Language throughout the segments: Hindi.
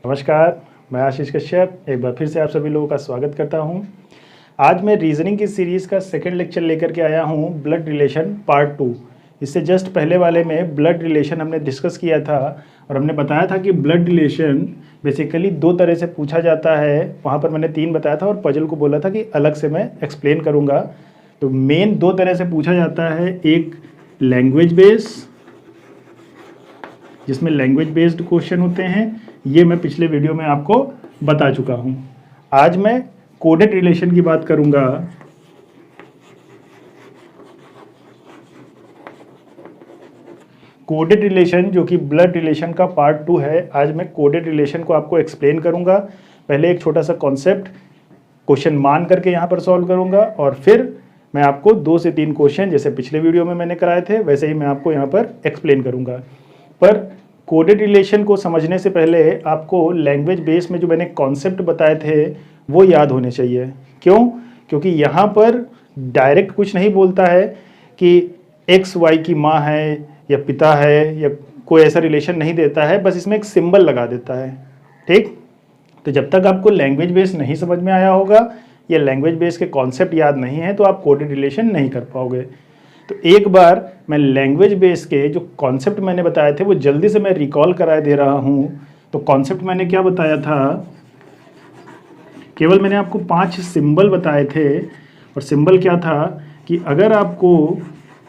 नमस्कार, मैं आशीष कश्यप एक बार फिर से आप सभी लोगों का स्वागत करता हूं। आज मैं रीजनिंग की सीरीज़ का सेकंड लेक्चर लेकर के आया हूं, ब्लड रिलेशन पार्ट 2। इससे जस्ट पहले वाले में ब्लड रिलेशन हमने डिस्कस किया था और हमने बताया था कि ब्लड रिलेशन बेसिकली दो तरह से पूछा जाता है। वहाँ पर मैंने 3 बताया था और पजल को बोला था कि अलग से मैं एक्सप्लेन करूँगा। तो मेन 2 तरह से पूछा जाता है, एक लैंग्वेज बेस, जिसमें लैंग्वेज बेस्ड क्वेश्चन होते हैं, ये मैं पिछले वीडियो में आपको बता चुका हूं। आज मैं कोडेड रिलेशन की बात करूंगा। कोडेड रिलेशन जो कि ब्लड रिलेशन का पार्ट 2 है, आज मैं कोडेड रिलेशन को आपको एक्सप्लेन करूंगा। पहले एक छोटा सा कॉन्सेप्ट क्वेश्चन मान करके यहाँ पर सॉल्व करूंगा और फिर मैं आपको 2 से 3 क्वेश्चन जैसे पिछले वीडियो में मैंने कराए थे वैसे ही मैं आपको यहाँ पर एक्सप्लेन करूंगा। पर कोडेड रिलेशन को समझने से पहले आपको लैंग्वेज बेस में जो मैंने कॉन्सेप्ट बताए थे वो याद होने चाहिए। क्यों? क्योंकि यहाँ पर डायरेक्ट कुछ नहीं बोलता है कि एक्स वाई की माँ है या पिता है, या कोई ऐसा रिलेशन नहीं देता है, बस इसमें एक सिंबल लगा देता है। ठीक? तो जब तक आपको लैंग्वेज बेस नहीं समझ में आया होगा या लैंग्वेज बेस के कॉन्सेप्ट याद नहीं है तो आप कोडेड रिलेशन नहीं कर पाओगे। तो एक बार मैं लैंग्वेज बेस के जो कॉन्सेप्ट मैंने बताए थे वो जल्दी से मैं रिकॉल कराए दे रहा हूँ। तो कॉन्सेप्ट मैंने क्या बताया था, केवल मैंने आपको 5 सिंबल बताए थे और सिंबल क्या था कि अगर आपको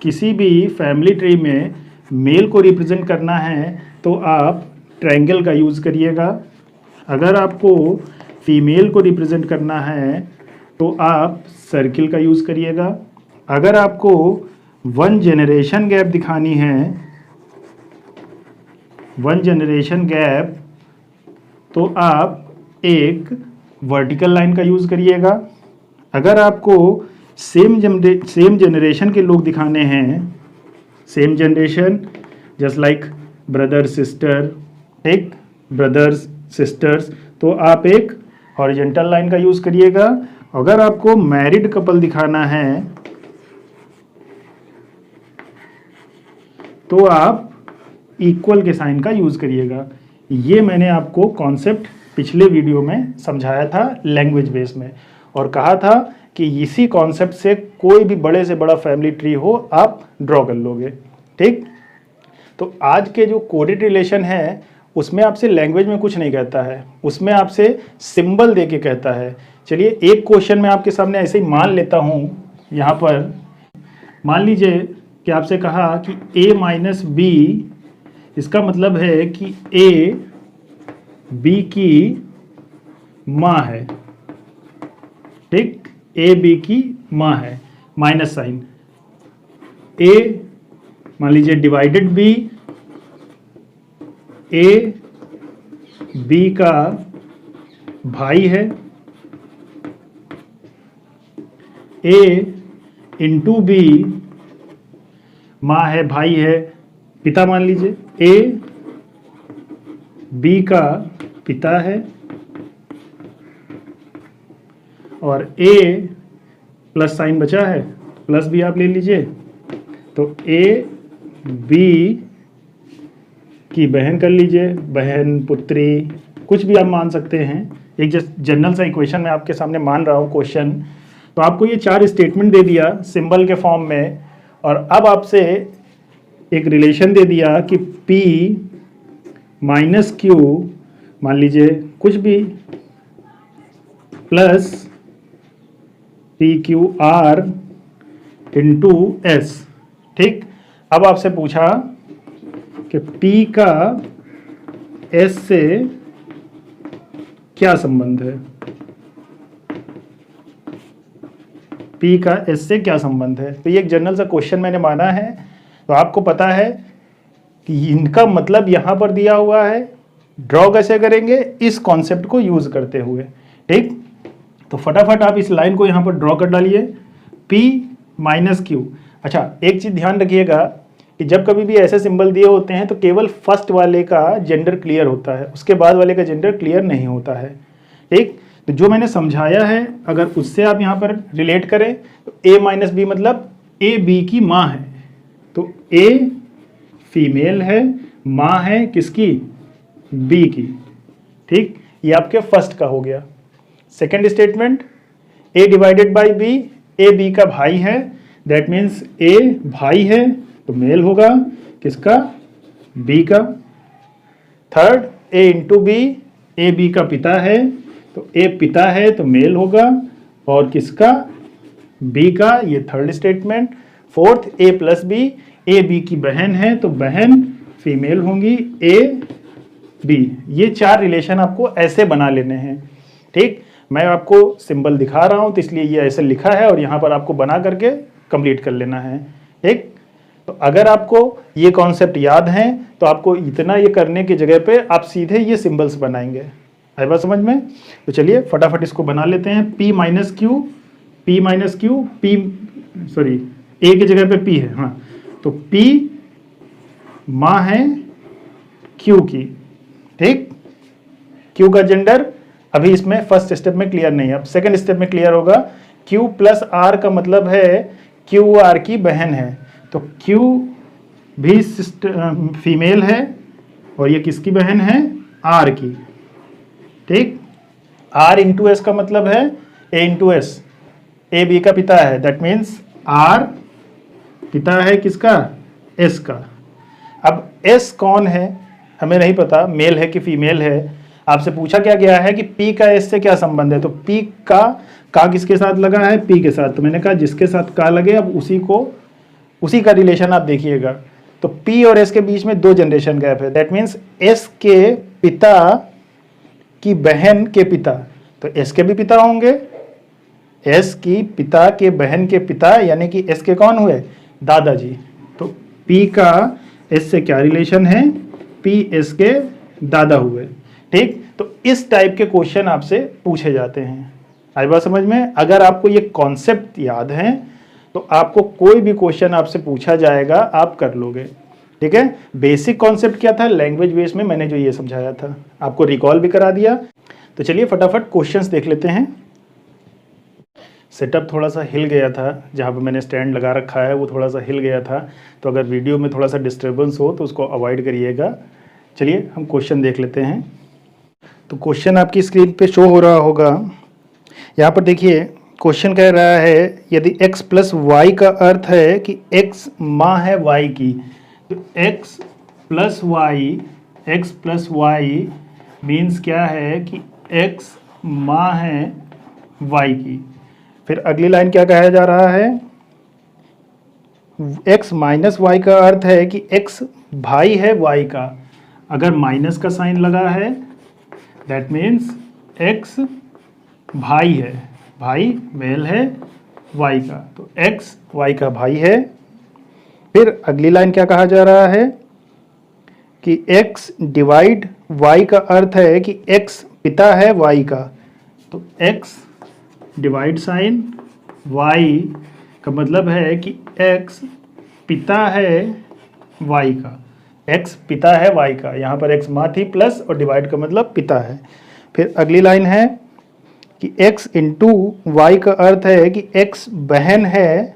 किसी भी फैमिली ट्री में मेल को रिप्रेजेंट करना है तो आप ट्रायंगल का यूज़ करिएगा, अगर आपको फीमेल को रिप्रेजेंट करना है तो आप सर्किल का यूज़ करिएगा, अगर आपको 1 जनरेशन गैप दिखानी है, 1 जनरेशन गैप, तो आप एक वर्टिकल लाइन का यूज़ करिएगा, अगर आपको सेम जनरेशन के लोग दिखाने हैं, same generation just like brother sister, एक ब्रदर्स सिस्टर्स, तो आप एक हॉरिजॉन्टल लाइन का यूज़ करिएगा, अगर आपको मैरिड कपल दिखाना है तो आप इक्वल के साइन का यूज़ करिएगा। ये मैंने आपको कॉन्सेप्ट पिछले वीडियो में समझाया था लैंग्वेज बेस में और कहा था कि इसी कॉन्सेप्ट से कोई भी बड़े से बड़ा फैमिली ट्री हो आप ड्रॉ कर लोगे। ठीक? तो आज के जो कोडेड रिलेशन है उसमें आपसे लैंग्वेज में कुछ नहीं कहता है, उसमें आपसे सिंबल दे के कहता है। चलिए एक क्वेश्चन मैं आपके सामने ऐसे ही मान लेता हूँ। यहाँ पर मान लीजिए कि आपसे कहा कि a माइनस बी, इसका मतलब है कि a b की माँ है। ठीक? a b की माँ है, माइनस साइन, a मान लीजिए डिवाइडेड b, a b का भाई है, a इंटू b माँ है भाई है, पिता मान लीजिए, a b का पिता है और a प्लस साइन बचा है, प्लस भी आप ले लीजिए, तो a b की बहन कर लीजिए, बहन पुत्री कुछ भी आप मान सकते हैं। एक जस्ट जनरल सा इक्वेशन मैं आपके सामने मान रहा हूँ क्वेश्चन। तो आपको ये 4 स्टेटमेंट दे दिया सिंबल के फॉर्म में और अब आपसे एक रिलेशन दे दिया कि P माइनस Q मान लीजिए कुछ भी प्लस PQR इंटू S। ठीक? अब आपसे पूछा कि P का S से क्या संबंध है, P का S से क्या संबंध है। तो ये एक जनरल सा क्वेश्चन मैंने माना है। तो आपको पता है कि इनका मतलब यहाँ पर दिया हुआ है, ड्रॉ कैसे करेंगे, इस कॉन्सेप्ट को यूज करते हुए। ठीक? तो फटाफट आप इस लाइन को यहाँ पर ड्रॉ कर डालिए, P माइनस क्यू। अच्छा एक चीज़ ध्यान रखिएगा कि जब कभी भी ऐसे सिंबल दिए होते हैं तो केवल फर्स्ट वाले का जेंडर क्लियर होता है, उसके बाद वाले का जेंडर क्लियर नहीं होता है। ठीक? तो जो मैंने समझाया है अगर उससे आप यहाँ पर रिलेट करें तो a माइनस बी मतलब a b की माँ है, तो a फीमेल है, माँ है किसकी, b की। ठीक, ये आपके फर्स्ट का हो गया। Second statement, A divided by B, A B का भाई है, दैट मीन्स ए भाई है तो मेल होगा किसका, बी का। Third, A into B, A B का पिता है तो ए पिता है तो मेल होगा और किसका, बी का, ये third statement. Fourth, A plus B, A B की बहन है तो बहन फीमेल होंगी, ए बी। ये चार रिलेशन आपको ऐसे बना लेने हैं। ठीक, मैं आपको सिंबल दिखा रहा हूं तो इसलिए ये ऐसे लिखा है और यहाँ पर आपको बना करके कंप्लीट कर लेना है। ठीक, तो अगर आपको ये कॉन्सेप्ट याद है तो आपको इतना ये करने की जगह पे आप सीधे ये सिंबल्स बनाएंगे। आई बात समझ में? तो चलिए फटाफट इसको बना लेते हैं। P minus Q, P minus Q, P sorry A की जगह पे P है, हाँ, तो P माँ है Q की। ठीक, Q का जेंडर अभी इसमें फर्स्ट स्टेप में क्लियर नहीं है, अब सेकंड स्टेप में क्लियर होगा। Q प्लस R का मतलब है Q R की बहन है, तो Q भी फीमेल है और ये किसकी बहन है, R की। ठीक, R इंटू एस का मतलब है A into S, A B का पिता है, दैट मीन्स R पिता है किसका, S का। अब S कौन है हमें नहीं पता, मेल है कि फीमेल है। आपसे पूछा क्या गया है कि P का S से क्या संबंध है, तो P का किसके साथ लगा है, P के साथ, तो मैंने कहा जिसके साथ का लगे अब उसी का रिलेशन आप देखिएगा। तो P और S के बीच में 2 जनरेशन गैप है, दैट मीन्स S के पिता की बहन के पिता, तो S के भी पिता होंगे, S की पिता के बहन के पिता यानी कि S के कौन हुए, दादाजी। तो P का S से क्या रिलेशन है, P S के दादा हुए। ठीक, तो इस टाइप के क्वेश्चन आपसे पूछे जाते हैं। आई बात समझ में? अगर आपको ये कॉन्सेप्ट याद है तो आपको कोई भी क्वेश्चन आपसे पूछा जाएगा आप कर लोगे। ठीक है, बेसिक कॉन्सेप्ट क्या था, लैंग्वेज बेस में मैंने जो ये समझाया था आपको रिकॉल भी करा दिया। तो चलिए फटाफट क्वेश्चंस देख लेते हैं। सेटअप थोड़ा सा हिल गया था, जहाँ पे मैंने स्टैंड लगा रखा है वो थोड़ा सा हिल गया था, तो अगर वीडियो में थोड़ा सा डिस्टर्बेंस हो तो उसको अवॉइड करिएगा। चलिए हम क्वेश्चन देख लेते हैं। तो क्वेश्चन आपकी स्क्रीन पे शो हो रहा होगा। यहाँ पर देखिए क्वेश्चन कह रहा है यदि x प्लस वाई का अर्थ है कि x माँ है y की, तो x प्लस वाई मीन्स क्या है कि x माँ है y की। फिर अगली लाइन क्या कहा जा रहा है, x माइनस वाई का अर्थ है कि x भाई है y का। अगर माइनस का साइन लगा है दैट मीन्स x भाई है, भाई मेल है y का, तो x y का भाई है। फिर अगली लाइन क्या कहा जा रहा है कि x डिवाइड y का अर्थ है कि x पिता है y का, तो x डिवाइड साइन y का मतलब है कि x पिता है y का, x पिता है y का। यहाँ पर x माँ थी प्लस और डिवाइड का मतलब पिता है। फिर अगली लाइन है कि x इंटू वाई का अर्थ है कि x बहन है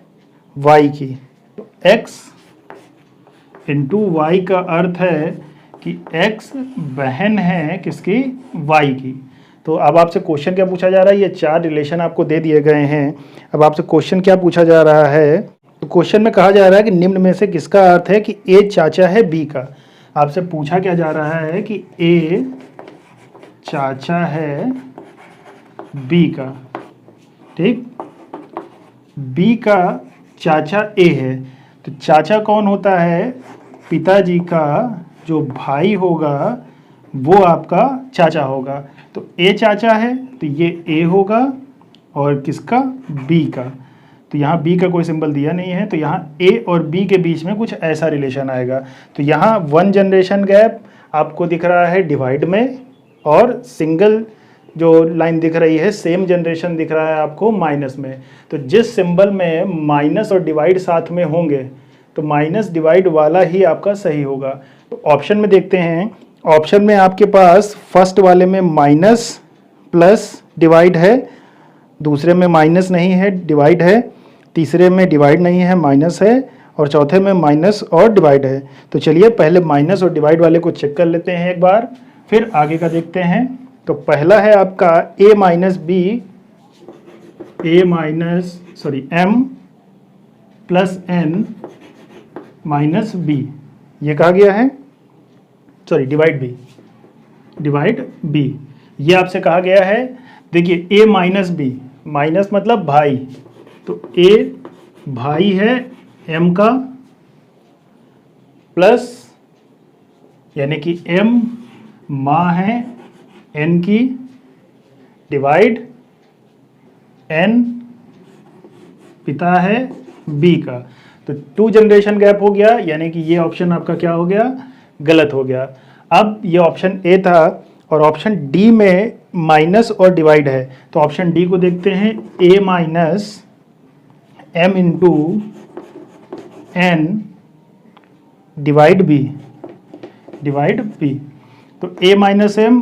y की, तो x इंटू वाई का अर्थ है कि x बहन है किसकी, y की। तो अब आपसे क्वेश्चन क्या पूछा जा रहा है, ये 4 रिलेशन आपको दे दिए गए हैं। अब आपसे क्वेश्चन क्या पूछा जा रहा है, तो क्वेश्चन में कहा जा रहा है कि निम्न में से किसका अर्थ है कि a चाचा है b का। आपसे पूछा क्या जा रहा है कि a चाचा है b का। ठीक, b का चाचा a है, तो चाचा कौन होता है, पिताजी का जो भाई होगा वो आपका चाचा होगा। तो a चाचा है तो ये a होगा और किसका, b का। तो यहाँ b का कोई सिंबल दिया नहीं है, तो यहाँ a और b के बीच में कुछ ऐसा रिलेशन आएगा। तो यहाँ 1 जनरेशन गैप आपको दिख रहा है डिवाइड में, और सिंगल जो लाइन दिख रही है सेम जनरेशन दिख रहा है आपको माइनस में। तो जिस सिंबल में माइनस और डिवाइड साथ में होंगे तो माइनस डिवाइड वाला ही आपका सही होगा। तो ऑप्शन में देखते हैं, ऑप्शन में आपके पास फर्स्ट वाले में माइनस प्लस डिवाइड है, दूसरे में माइनस नहीं है डिवाइड है, तीसरे में डिवाइड नहीं है माइनस है, और चौथे में माइनस और डिवाइड है। तो चलिए पहले माइनस और डिवाइड वाले को चेक कर लेते हैं एक बार, फिर आगे का देखते हैं। तो पहला है आपका a minus B, m plus n minus B, ये कहा गया है, सॉरी डिवाइड b, ये आपसे कहा गया है। देखिए a माइनस बी, माइनस मतलब भाई, तो a भाई है m का, प्लस यानी कि m माँ है n की, डिवाइड n पिता है b का। तो 2 जनरेशन गैप हो गया, यानी कि ये ऑप्शन आपका क्या हो गया, गलत हो गया। अब ये ऑप्शन ए था और ऑप्शन डी में माइनस और डिवाइड है, तो ऑप्शन डी को देखते हैं, a minus m into n divide b, तो a माइनस m,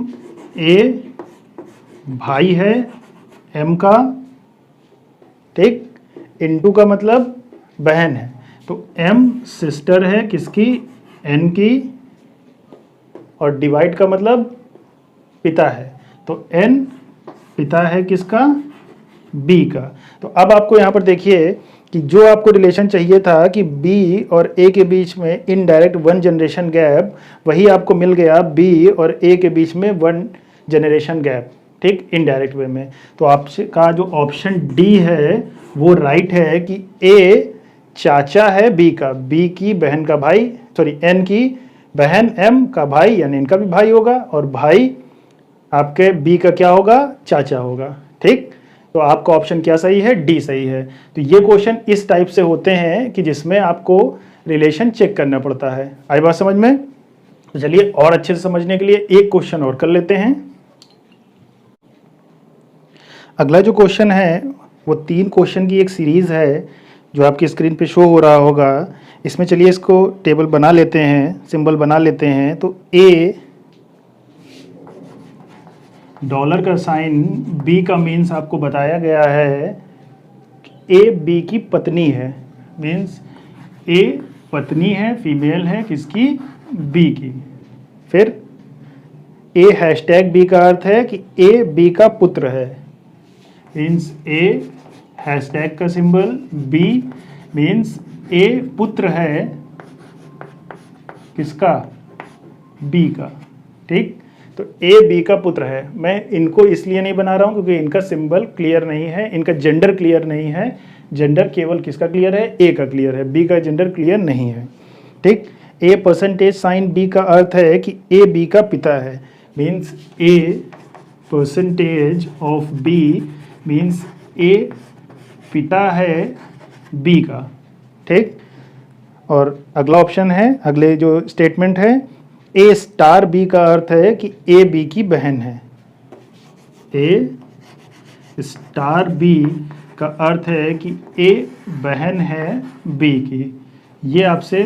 a भाई है m का, ठीक, इंटू का मतलब बहन है, तो m सिस्टर है किसकी, n की, और डिवाइड का मतलब पिता है, तो n पिता है किसका, b का। तो अब आपको यहाँ पर देखिए कि जो आपको रिलेशन चाहिए था कि b और a के बीच में इनडायरेक्ट 1 जनरेशन गैप, वही आपको मिल गया b और a के बीच में 1 जनरेशन गैप, ठीक, इनडायरेक्ट वे में। तो आपसे का जो ऑप्शन डी है वो राइट है कि a चाचा है b का, b की बहन का भाई, सॉरी n की बहन m का भाई, यानी इनका भी भाई होगा, और भाई आपके b का क्या होगा, चाचा होगा, ठीक। तो आपका ऑप्शन क्या सही है, डी सही है। तो ये क्वेश्चन इस टाइप से होते हैं कि जिसमें आपको रिलेशन चेक करना पड़ता है। आई बात समझ में? तो चलिए और अच्छे से समझने के लिए एक क्वेश्चन और कर लेते हैं। अगला जो क्वेश्चन है वो 3 क्वेश्चन की एक सीरीज है जो आपकी स्क्रीन पे शो हो रहा होगा। इसमें चलिए इसको टेबल बना लेते हैं, सिंबल बना लेते हैं। तो ए डॉलर का साइन, बी का मीन्स आपको बताया गया है ए बी की पत्नी है, मीन्स ए पत्नी है, फीमेल है किसकी, बी की। फिर ए हैशटैग बी का अर्थ है कि ए बी का पुत्र है, मीन्स ए हैशटैग का सिंबल, बी मीन्स ए पुत्र है किसका, बी का, ठीक। तो ए बी का पुत्र है। मैं इनको इसलिए नहीं बना रहा हूं क्योंकि इनका सिंबल क्लियर नहीं है, इनका जेंडर क्लियर नहीं है। जेंडर केवल किसका क्लियर है, ए का क्लियर है, बी का जेंडर क्लियर नहीं है, ठीक। ए परसेंटेज साइन बी का अर्थ है कि ए बी का पिता है, means A percentage of B means A पिता है बी का, ठीक। और अगला ऑप्शन है, अगले जो स्टेटमेंट है, ए स्टार बी का अर्थ है कि ए बी की बहन है। ए स्टार बी का अर्थ है कि ए बहन है बी की। ये आपसे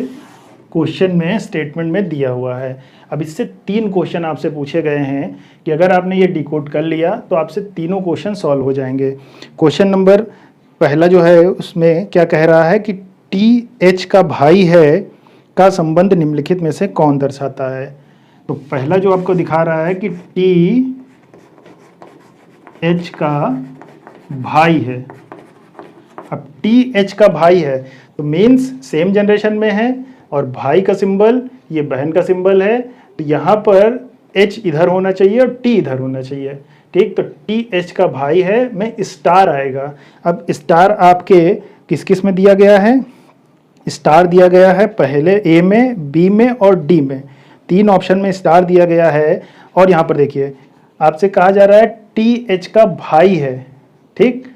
क्वेश्चन में स्टेटमेंट में दिया हुआ है। अब इससे 3 क्वेश्चन आपसे पूछे गए हैं कि अगर आपने ये डिकोड कर लिया तो आपसे तीनों क्वेश्चन सॉल्व हो जाएंगे। क्वेश्चन नंबर पहला जो है उसमें क्या कह रहा है कि टी एच का भाई है का संबंध निम्नलिखित में से कौन दर्शाता है। तो पहला जो आपको दिखा रहा है कि टी एच का भाई है। अब टी एच का भाई है तो मीन्स सेम जनरेशन में है और भाई का सिंबल ये बहन का सिंबल है, तो यहाँ पर एच इधर होना चाहिए और टी इधर होना चाहिए, ठीक। तो टी एच का भाई है में स्टार आएगा। अब स्टार आपके किस किस में दिया गया है, स्टार दिया गया है पहले ए में, बी में और डी में, 3 ऑप्शन में स्टार दिया गया है। और यहाँ पर देखिए आपसे कहा जा रहा है टी एच का भाई है, ठीक।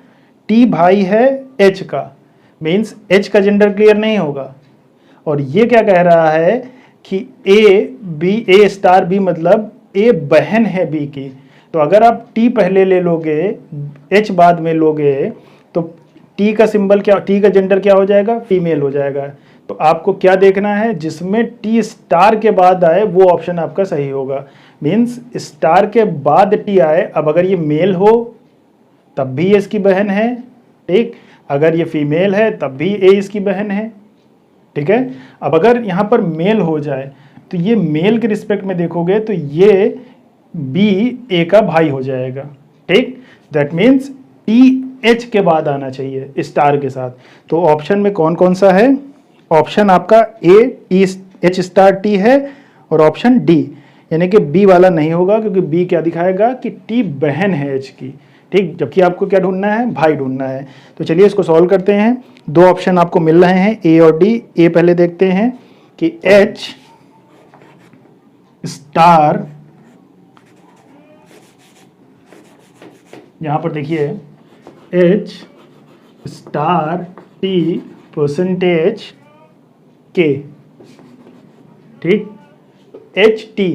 टी भाई है एच का, मीन्स एच का जेंडर क्लियर नहीं होगा। और ये क्या कह रहा है कि ए स्टार बी मतलब ए बहन है बी की। तो अगर आप टी पहले ले लोगे, एच बाद में लोगे, तो टी का सिंबल क्या, टी का जेंडर क्या हो जाएगा, फीमेल हो जाएगा। तो आपको क्या देखना है, जिसमें टी स्टार के बाद आए वो ऑप्शन आपका सही होगा। मीन्स स्टार के बाद टी आए। अब अगर ये मेल हो तब भी ये इसकी बहन है, ठीक। अगर ये फीमेल है तब भी ए इसकी बहन है, ठीक है। अब अगर यहाँ पर मेल हो जाए तो ये मेल के रिस्पेक्ट में देखोगे तो ये बी ए का भाई हो जाएगा। ठीक, दैट मीन्स टी एच के बाद आना चाहिए स्टार के साथ। तो ऑप्शन में कौन कौन सा है? ऑप्शन आपका A T H star T है और ऑप्शन डी यानी कि बी वाला नहीं होगा, क्योंकि बी क्या दिखाएगा कि टी बहन है एच की। ठीक, जबकि आपको क्या ढूंढना है? भाई ढूंढना है। तो चलिए इसको सॉल्व करते हैं। दो ऑप्शन आपको मिल रहे हैं ए और डी। ए पहले देखते हैं कि एच स्टार, यहां पर देखिए एच स्टार टी परसेंटेज के। ठीक, एच टी,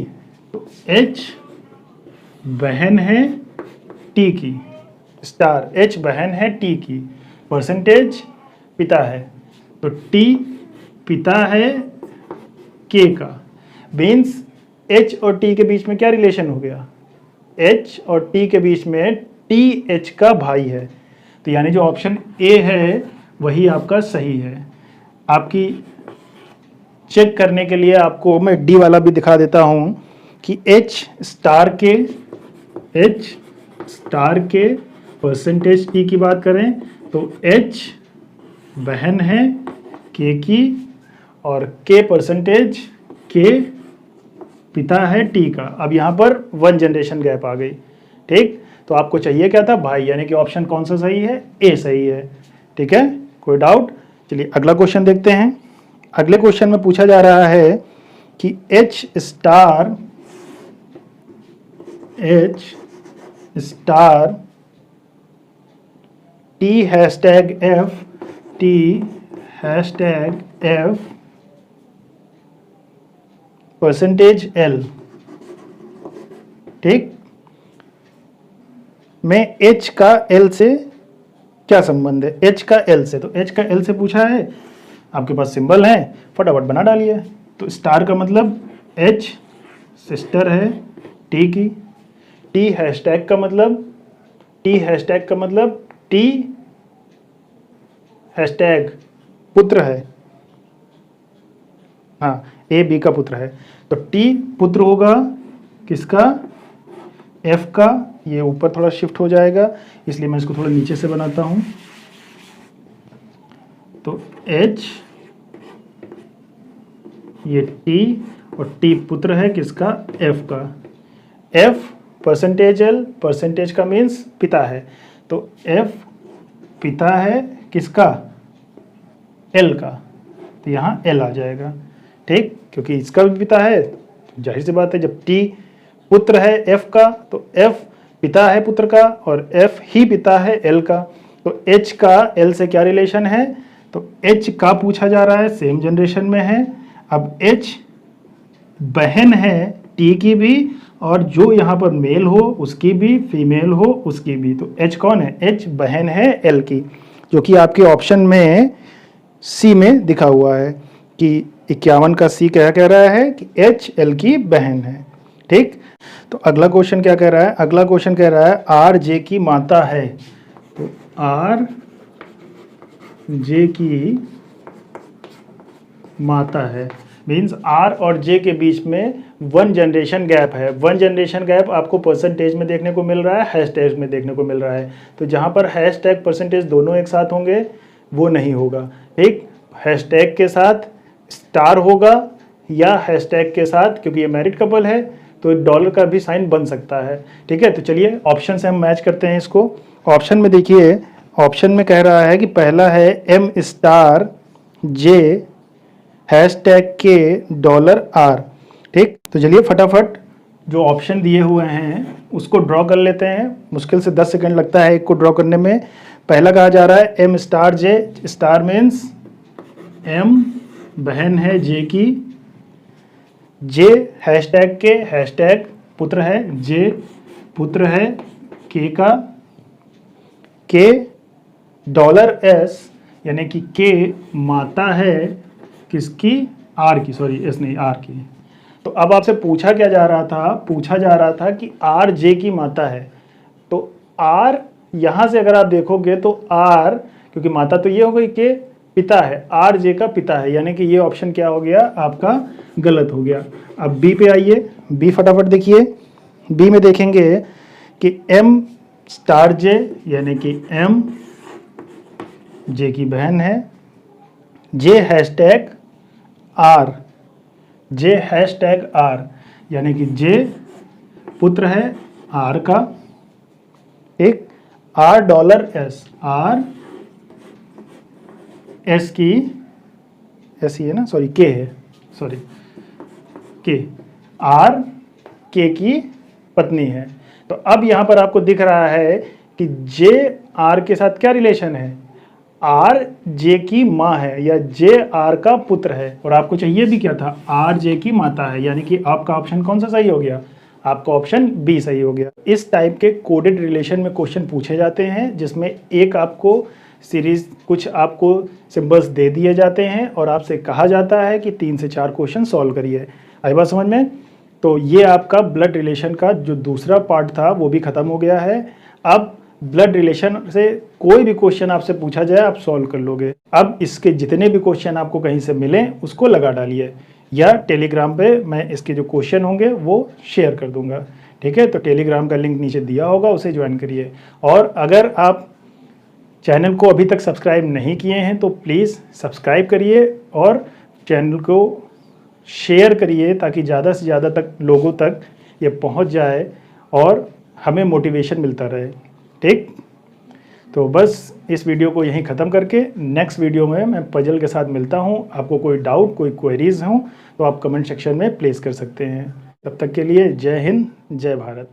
तो एच बहन है टी की, स्टार एच बहन है टी की, परसेंटेज पिता है, तो टी पिता है के का। मीन्स एच और टी के बीच में क्या रिलेशन हो गया? एच और टी के बीच में टी एच का भाई है। तो यानी जो ऑप्शन ए है वही आपका सही है। आपकी चेक करने के लिए आपको मैं डी वाला भी दिखा देता हूं कि एच स्टार के परसेंटेज टी की बात करें तो एच बहन है के की और के परसेंटेज के पिता है टी का। अब यहाँ पर 1 जनरेशन गैप आ गई। ठीक, तो आपको चाहिए क्या था? भाई, यानी कि ऑप्शन कौन सा सही है? ए सही है। ठीक है, कोई डाउट? चलिए अगला क्वेश्चन देखते हैं। अगले क्वेश्चन में पूछा जा रहा है कि H star T hashtag F percentage L, ठीक, में एच का एल से क्या संबंध है? एच का एल से, तो एच का एल से पूछा है, आपके पास सिंबल है, फटाफट बना डालिए। तो स्टार का मतलब एच सिस्टर है टी की, टी हैशटैग का मतलब टी हैशटैग पुत्र है, हाँ ए बी का पुत्र है, तो टी पुत्र होगा किसका? एफ का। ये ऊपर थोड़ा शिफ्ट हो जाएगा, इसलिए मैं इसको थोड़ा नीचे से बनाता हूं। तो एच ये टी और टी पुत्र है किसका? एफ का। एफ परसेंटेज एल, परसेंटेज का मीन्स पिता है, तो एफ पिता है किसका? एल का, तो यहाँ एल आ जाएगा। ठीक, क्योंकि इसका भी पिता है, जाहिर सी बात है जब टी पुत्र है एफ का तो एफ पिता है पुत्र का और एफ ही पिता है एल का। तो एच का एल से क्या रिलेशन है? तो एच का पूछा जा रहा है, सेम जनरेशन में है। अब एच बहन है टी की भी और जो यहाँ पर मेल हो उसकी भी, फीमेल हो उसकी भी। तो एच कौन है? एच बहन है एल की, जो कि आपके ऑप्शन में सी में दिखा हुआ है कि 51 का सी क्या कह रहा है कि एच एल की बहन है। ठीक, तो अगला क्वेश्चन क्या कह रहा है? अगला क्वेश्चन कह रहा है आर जे की माता है। तो आर जे की माता है मीन्स आर और जे के बीच में 1 जनरेशन गैप है। 1 जनरेशन गैप आपको परसेंटेज में देखने को मिल रहा है, हैशटैग में देखने को मिल रहा है। तो जहाँ पर हैशटैग परसेंटेज दोनों एक साथ होंगे वो नहीं होगा। ठीक, हैशटैग के साथ स्टार होगा या हैशटैग के साथ, क्योंकि ये मैरिड कपल है तो डॉलर का भी साइन बन सकता है। ठीक है, तो चलिए ऑप्शन से हम मैच करते हैं इसको। ऑप्शन में देखिए, ऑप्शन में कह रहा है कि पहला है एम स्टार जे हैशटैग के डॉलर आर। ठीक, तो चलिए फटाफट जो ऑप्शन दिए हुए हैं उसको ड्रॉ कर लेते हैं। मुश्किल से 10 सेकंड लगता है एक को ड्रॉ करने में। पहला कहा जा रहा है एम स्टार जे, स्टार मीन्स एम बहन है जे की, जे हैशटैग के, हैशटैग पुत्र है, जे पुत्र है के का, के डॉलर एस यानी कि के माता है किसकी? आर की, सॉरी एस नहीं आर की। तो अब आपसे पूछा क्या जा रहा था? पूछा जा रहा था कि आर जे की माता है। तो आर यहाँ से अगर आप देखोगे तो आर, क्योंकि माता तो ये हो गई के पिता है, आर जे का पिता है, यानी कि ये ऑप्शन क्या हो गया आपका? गलत हो गया। अब बी पे आइए, बी फटाफट देखिए। बी में देखेंगे कि एम स्टार जे यानी कि एम जे की बहन है, J hashtag R, J hashtag R यानी कि जे पुत्र है आर का, एक R dollar S, R S की एस ही है ना, सॉरी के है, सॉरी के, आर के की पत्नी है। तो अब यहां पर आपको दिख रहा है कि जे आर के साथ क्या रिलेशन है, आर जे की माँ है या जे आर का पुत्र है, और आपको चाहिए भी क्या था, आर जे की माता है, यानी कि आपका ऑप्शन कौन सा सही हो गया, आपका ऑप्शन बी सही हो गया। इस टाइप के कोडेड रिलेशन में क्वेश्चन पूछे जाते हैं जिसमें एक आपको सीरीज कुछ आपको सिंबल्स दे दिए जाते हैं और आपसे कहा जाता है कि 3 से 4 क्वेश्चन सॉल्व करिए। आई बात समझ में? तो ये आपका ब्लड रिलेशन का जो दूसरा पार्ट था वो भी खत्म हो गया है। अब ब्लड रिलेशन से कोई भी क्वेश्चन आपसे पूछा जाए आप सॉल्व कर लोगे। अब इसके जितने भी क्वेश्चन आपको कहीं से मिले उसको लगा डालिए, या टेलीग्राम पे मैं इसके जो क्वेश्चन होंगे वो शेयर कर दूंगा। ठीक है, तो टेलीग्राम का लिंक नीचे दिया होगा, उसे ज्वाइन करिए। और अगर आप चैनल को अभी तक सब्सक्राइब नहीं किए हैं तो प्लीज़ सब्सक्राइब करिए और चैनल को शेयर करिए ताकि ज़्यादा से ज़्यादा तक लोगों तक ये पहुंच जाए और हमें मोटिवेशन मिलता रहे। ठीक, तो बस इस वीडियो को यहीं ख़त्म करके नेक्स्ट वीडियो में मैं पजल के साथ मिलता हूं। आपको कोई डाउट, कोई क्वेरीज हों तो आप कमेंट सेक्शन में प्लेस कर सकते हैं। तब तक के लिए जय हिंद, जय भारत।